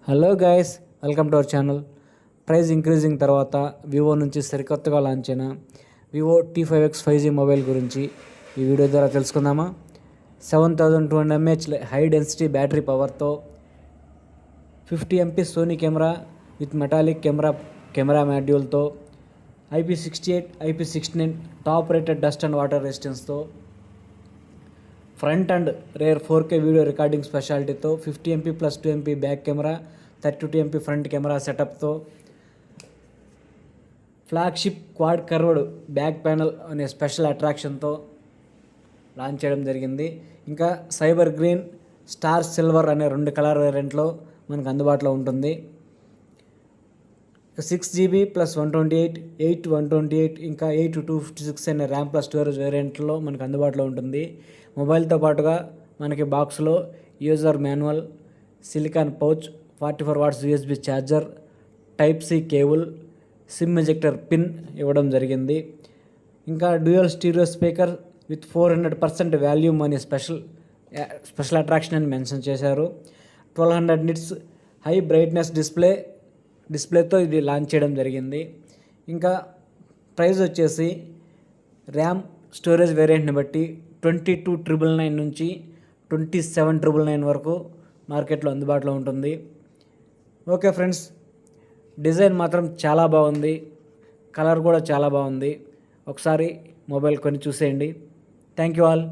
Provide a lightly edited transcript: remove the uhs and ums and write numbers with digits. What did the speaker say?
Hello guys, welcome to our channel. Price increasing తర్వాత Vivo నుంచి సరికొత్తగా లాంచ్ అయిన వివో T5X 5G మొబైల్ గురించి ఈ వీడియో ద్వారా తెలుసుకుందామా. 7200 mAh హై డెన్సిటీ బ్యాటరీ పవర్తో 50 MP Sony camera with metallic camera మాడ్యూల్తో IP68 IP69 top rated dust and water రెసిస్టెన్స్తో front and rear 4K video recording స్పెషాలిటీతో 50 MP + 2 MP back camera 32 MP front camera సెటప్తో flagship quad curved back panel అనే special అట్రాక్షన్తో launch చేయడం జరిగింది. ఇంకా cyber green, star silver అనే 2 colour వేరియంట్లో మనకు అందుబాటులో ఉంటుంది. 6GB + 128, 8 128 ఇంకా 8 256 అనే ర్యామ్ ప్లస్ స్టోరేజ్ వేరియంట్లో మనకు అందుబాటులో ఉంటుంది. మొబైల్తో పాటుగా మనకి బాక్స్లో user manual, silicon pouch, 44 watts USB charger, Type-C cable, SIM ejector pin ఇవ్వడం జరిగింది. ఇంకా dual stereo speaker with 400% volume అనే స్పెషల్ అట్రాక్షన్ అని మెన్షన్ చేశారు. 1200 nits హై బ్రైట్నెస్ డిస్ప్లేతో ఇది లాంచ్ చేయడం జరిగింది. ఇంకా ప్రైస్ వచ్చేసి ర్యామ్ స్టోరేజ్ వేరియంట్ని బట్టి 22,999 నుంచి 27,999 వరకు మార్కెట్లో అందుబాటులో ఉంటుంది. ఓకే ఫ్రెండ్స్, డిజైన్ మాత్రం చాలా బాగుంది, కలర్ కూడా చాలా బాగుంది. ఒకసారి మొబైల్ కొని చూసేయండి. Thank you all.